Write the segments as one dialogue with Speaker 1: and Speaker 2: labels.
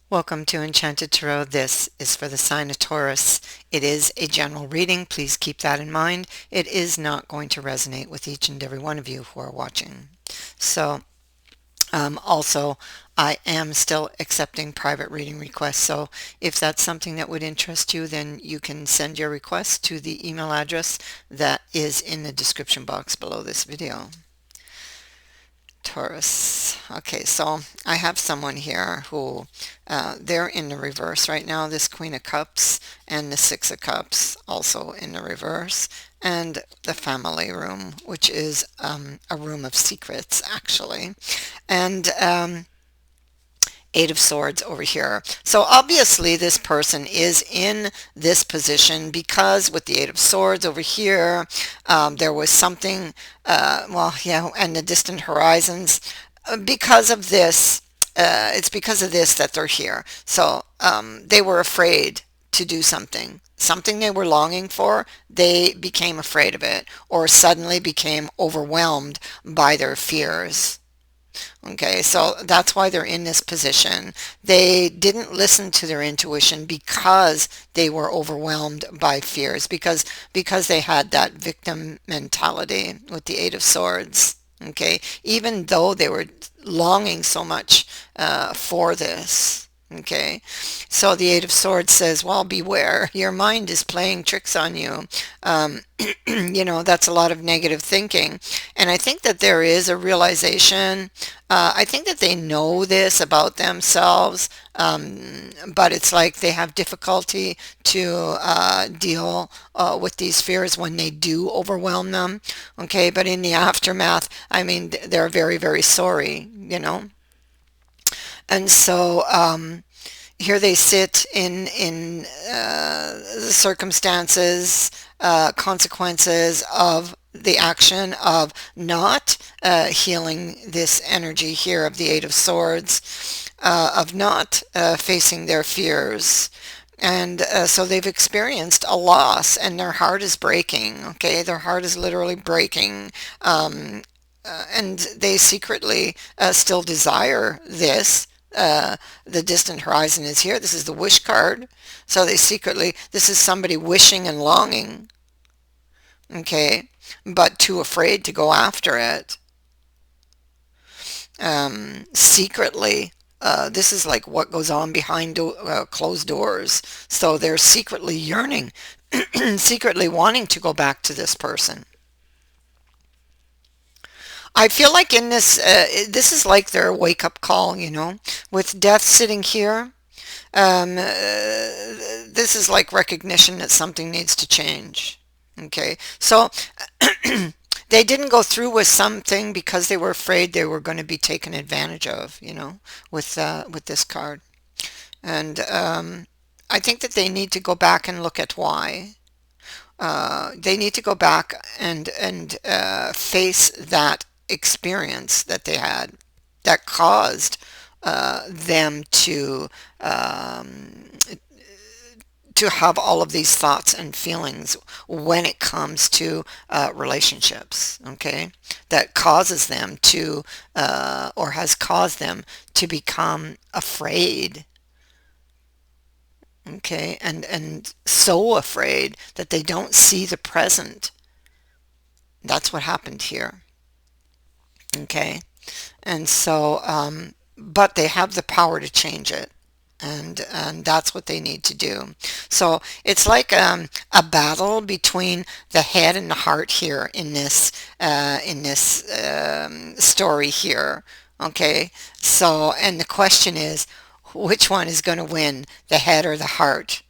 Speaker 1: Welcome to Enchanted Tarot. This is for the sign of Taurus. It is a general reading. Please keep that in mind. It is not going to resonate with each and every one of you who are watching. So, also, I am still accepting private reading requests. So, if that's something that would interest you, then you can send your request to the email address that is in the description box below this video. Taurus. Okay, so I have someone here who they're in the reverse right now. This Queen of Cups and the Six of Cups also in the reverse, and the family room, which is a room of secrets actually, and Eight of Swords over here. So obviously this person is in this position because with the Eight of Swords over here, there was something, well, yeah, and the distant horizons. Because of this, it's because of this that they're here. So they were afraid to do something they were longing for, they became afraid of it or suddenly became overwhelmed by their fears. Okay, so that's why they're in this position. They didn't listen to their intuition because they were overwhelmed by fears, because they had that victim mentality with the Eight of Swords. Okay, even though they were longing so much for this. Okay, so the Eight of Swords says, well, beware, your mind is playing tricks on you. Um, that's a lot of negative thinking. And I think that there is a realization. I think that they know this about themselves, but it's like they have difficulty to deal with these fears when they do overwhelm them. Okay, but in the aftermath, I mean, they're very, very sorry. And so here they sit in the circumstances, consequences of the action of not healing this energy here of the Eight of Swords, of not facing their fears. And so they've experienced a loss and their heart is breaking. Okay, their heart is literally breaking. And they secretly still desire this. The distant horizon is here. This is the wish card. So they secretly, this is somebody wishing and longing, okay, but too afraid to go after it. Secretly, this is like what goes on behind closed doors. So they're secretly yearning, secretly wanting to go back to this person. I feel like in this, this is like their wake-up call, with death sitting here. This is like recognition that something needs to change. Okay, so they didn't go through with something because they were afraid they were going to be taken advantage of, with this card. And I think that they need to go back and look at why. They need to go back and face that experience that they had that caused them um, to have all of these thoughts and feelings when it comes to relationships, okay, that causes them to or has caused them to become afraid, okay, and so afraid that they don't see the present. That's what happened here. Okay. And so, but they have the power to change it. And that's what they need to do. So it's like a battle between the head and the heart here in this story here. Okay. So, and the question is, which one is going to win, the head or the heart?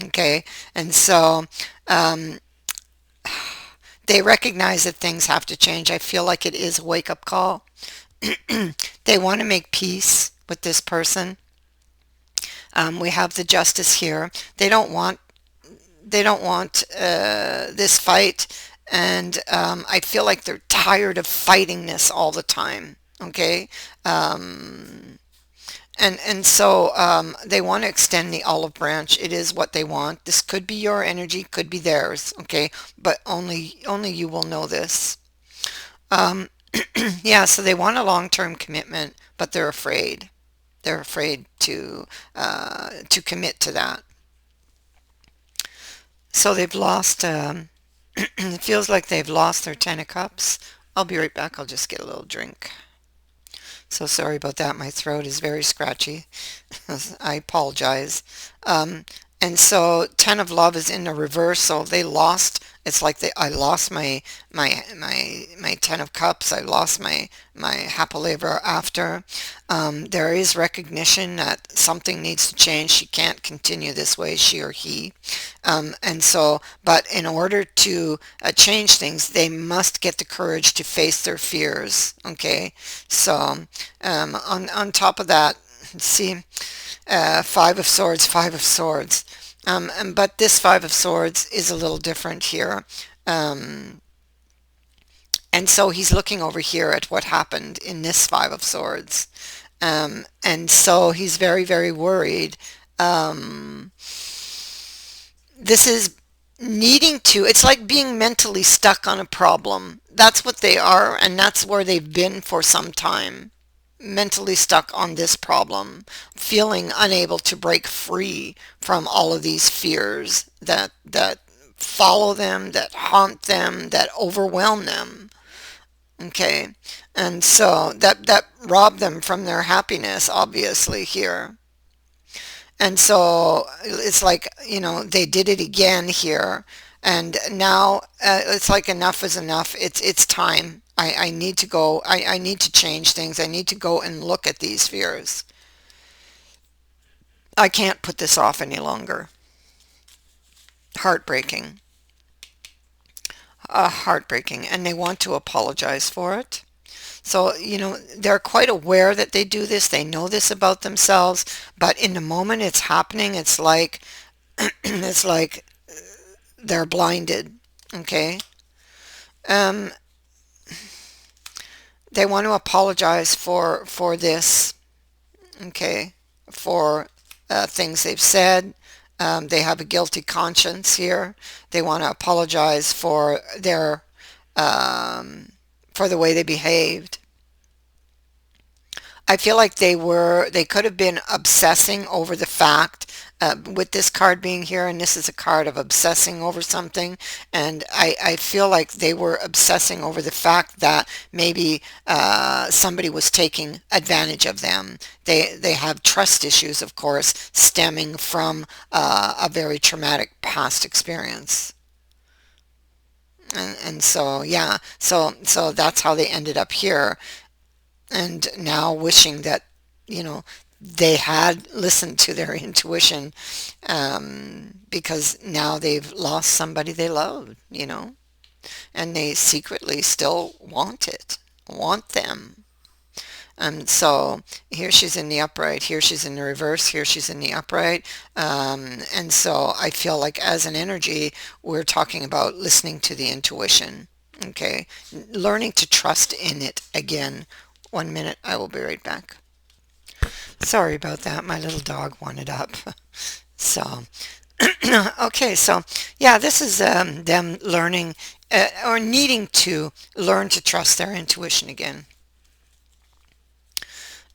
Speaker 1: Okay. And so, um, they recognize that things have to change. I feel like it is a wake-up call. They want to make peace with this person. We have the justice here. They don't want this fight, and I feel like they're tired of fighting this all the time. Okay, and so they want to extend the olive branch. It is what they want. This could be your energy, could be theirs. Okay, but only you will know this. Um, yeah, so they want a long-term commitment, but they're afraid. they're afraid to commit to that. So they've lost, it feels like they've lost their 10 of cups. I'll be right back. I'll just get a little drink. So sorry about that. My throat is very scratchy. I apologize. Um, and so 10 of love is in the reverse. So they lost. It's like I lost my 10 of cups. I lost my happily ever after. There is recognition that something needs to change. She can't continue this way, she or he. And so, but in order to change things, they must get the courage to face their fears. Okay. So, on top of that, see, Five of Swords, Five of Swords. But this Five of Swords is a little different here. Um, and so he's looking over here at what happened in this Five of Swords. And so he's very, very worried. Um, this is needing to, it's like being mentally stuck on a problem. That's what they are, and that's where they've been for some time. Mentally stuck on this problem, feeling unable to break free from all of these fears that follow them, that haunt them, that overwhelm them. Okay, and so that rob them from their happiness, obviously here. And so it's like, they did it again here. And now it's like enough is enough. It's time. I need to go. I need to change things. I need to go and look at these fears. I can't put this off any longer. Heartbreaking. Heartbreaking. And they want to apologize for it. So, they're quite aware that they do this. They know this about themselves. But in the moment it's happening, it's like, it's like they're blinded. Okay. Um, they want to apologize for this. Okay, for things they've said. They have a guilty conscience here. They want to apologize um, for the way they behaved. I feel like they could have been obsessing over the fact, with this card being here, and this is a card of obsessing over something, and I feel like they were obsessing over the fact that maybe somebody was taking advantage of them. They have trust issues, of course, stemming from a very traumatic past experience. And so, yeah, so that's how they ended up here, and now wishing that you know they had listened to their intuition, because now they've lost somebody they loved, and they secretly still want them. And so here she's in the upright, here she's in the reverse, here she's in the upright. And so I feel like as an energy, we're talking about listening to the intuition. Okay. Learning to trust in it again. 1 minute, I will be right back. Sorry about that. My little dog wanted up. So, okay. So, yeah, this is them learning, or needing to learn to trust their intuition again.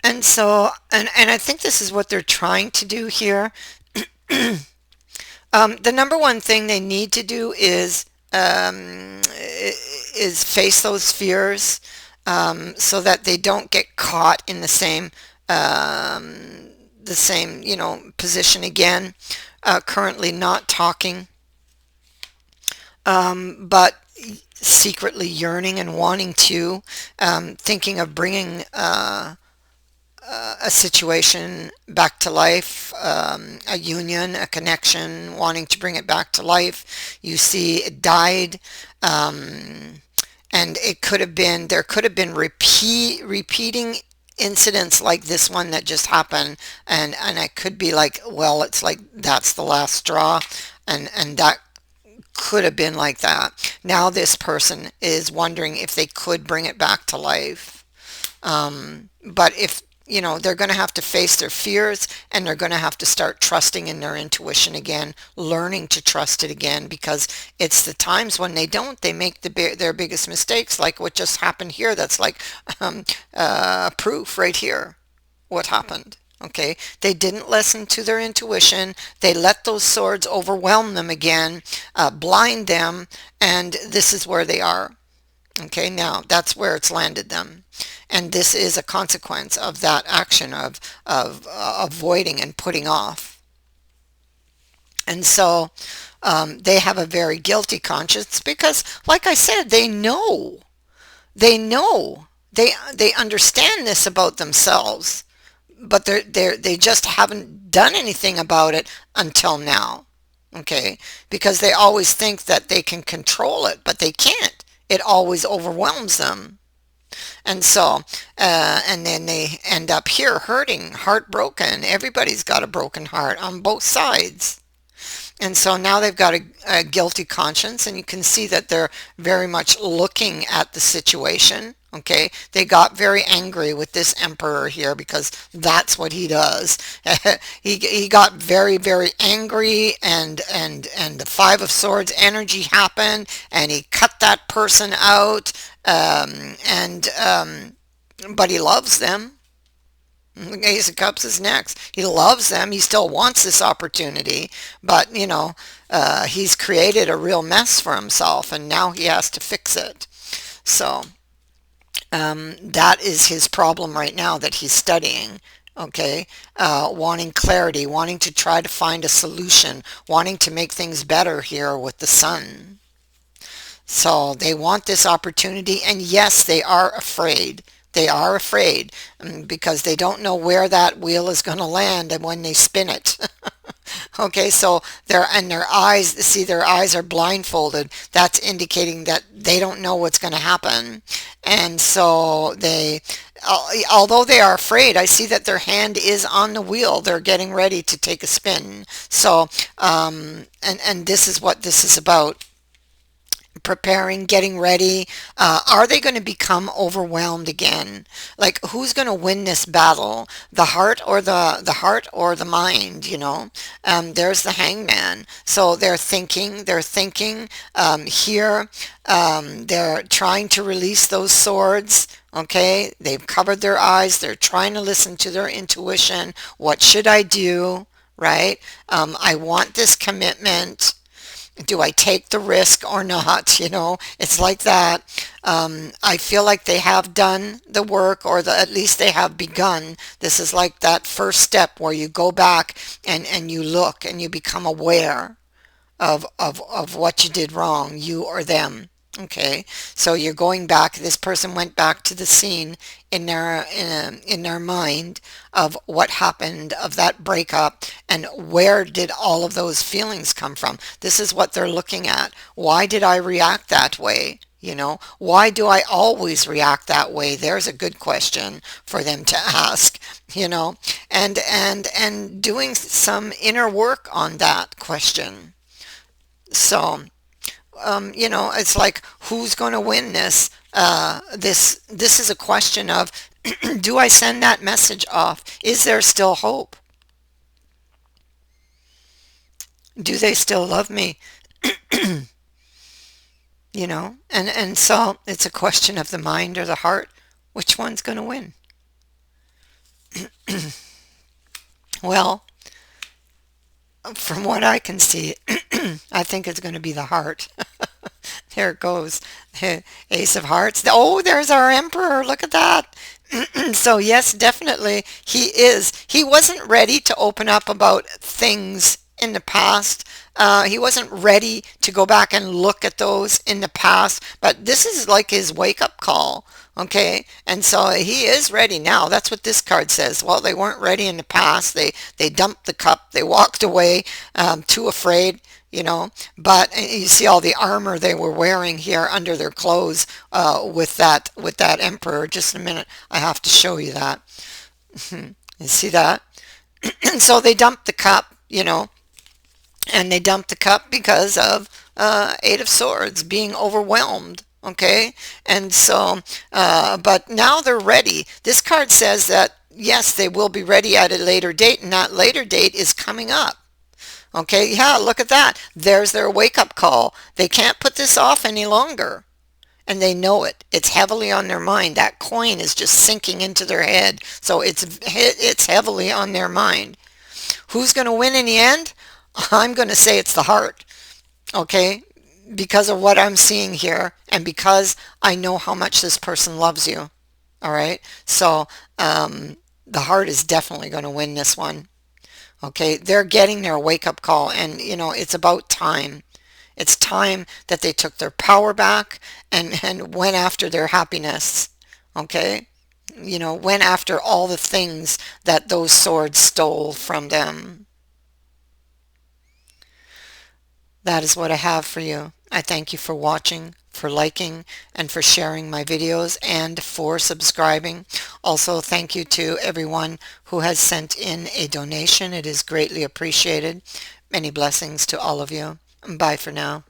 Speaker 1: And so, and I think this is what they're trying to do here. The number one thing they need to do is face those fears, so that they don't get caught in the same position again. Currently not talking, but secretly yearning and wanting to, thinking of bringing a situation back to life, a union, a connection, wanting to bring it back to life. You see, it died, and there could have been repeating incidents like this one that just happened, and I could be like, well, it's like that's the last straw, and that could have been like that. Now this person is wondering if they could bring it back to life. But if they're going to have to face their fears, and they're going to have to start trusting in their intuition again, learning to trust it again, because it's the times when they don't, they make their biggest mistakes, like what just happened here. That's like proof right here what happened. Okay, they didn't listen to their intuition. They let those swords overwhelm them again, blind them, and this is where they are. Okay, now that's where it's landed them. And this is a consequence of that action of avoiding and putting off. And so they have a very guilty conscience because, like I said, they know, they understand this about themselves, but they just haven't done anything about it until now. Okay, because they always think that they can control it, but they can't. It always overwhelms them. And so, and then they end up here hurting, heartbroken. Everybody's got a broken heart on both sides. And so now they've got a guilty conscience, and you can see that they're very much looking at the situation. Okay, they got very angry with this emperor here because that's what he does. He got very, very angry, and the Five of Swords energy happened, and he cut that person out. And but he loves them. The Ace of Cups is next. He loves them. He still wants this opportunity, but he's created a real mess for himself, and now he has to fix it. So that is his problem right now that he's studying. Okay, wanting clarity, wanting to try to find a solution, wanting to make things better here with the sun. So they want this opportunity, and yes, they are afraid. They are afraid because they don't know where that wheel is going to land and when they spin it. Okay, so their eyes, see, their eyes are blindfolded. That's indicating that they don't know what's going to happen. And so although they are afraid, I see that their hand is on the wheel. They're getting ready to take a spin. So, and this is what this is about. Preparing, getting ready. Are they going to become overwhelmed again? Like, who's going to win this battle? The heart or the heart or the mind? There's the hangman. So they're thinking here. They're trying to release those swords. Okay, they've covered their eyes. They're trying to listen to their intuition. What should I do? Right? I want this commitment. Do I take the risk or not? It's like that. I feel like they have done the work, or at least they have begun. This is like that first step where you go back and you look and you become aware of what you did wrong, you or them. Okay, so you're going back. This person went back to the scene in their mind of what happened, of that breakup, and where did all of those feelings come from. This is what they're looking at. Why did I react that way? Why do I always react that way? There's a good question for them to ask, and doing some inner work on that question. So, it's like, who's going to win this? This is a question of, do I send that message off? Is there still hope? Do they still love me? And so it's a question of the mind or the heart. Which one's going to win? Well, from what I can see, I think it's going to be the heart. There it goes. Ace of Hearts. Oh, there's our Emperor. Look at that. So yes, definitely he is. He wasn't ready to open up about things in the past. He wasn't ready to go back and look at those in the past. But this is like his wake-up call. Okay, and so he is ready now. That's what this card says. Well, they weren't ready in the past. They dumped the cup. They walked away, too afraid. But you see all the armor they were wearing here under their clothes, with that emperor. Just a minute, I have to show you that. You see that? And so they dumped the cup, and they dumped the cup because of Eight of Swords, being overwhelmed. Okay, and so, but now they're ready. This card says that yes, they will be ready at a later date, and that later date is coming up. Okay, yeah, look at that. There's their wake-up call. They can't put this off any longer. and they know it. It's heavily on their mind. That coin is just sinking into their head. So it's heavily on their mind. Who's going to win in the end? I'm going to say it's the heart. Okay? Because of what I'm seeing here and because I know how much this person loves you. All right? So, the heart is definitely going to win this one. Okay? They're getting their wake-up call, and it's about time. It's time that they took their power back and went after their happiness. Okay? Went after all the things that those swords stole from them. That is what I have for you. I thank you for watching, for liking, and for sharing my videos, and for subscribing. Also, thank you to everyone who has sent in a donation. It is greatly appreciated. Many blessings to all of you. Bye for now.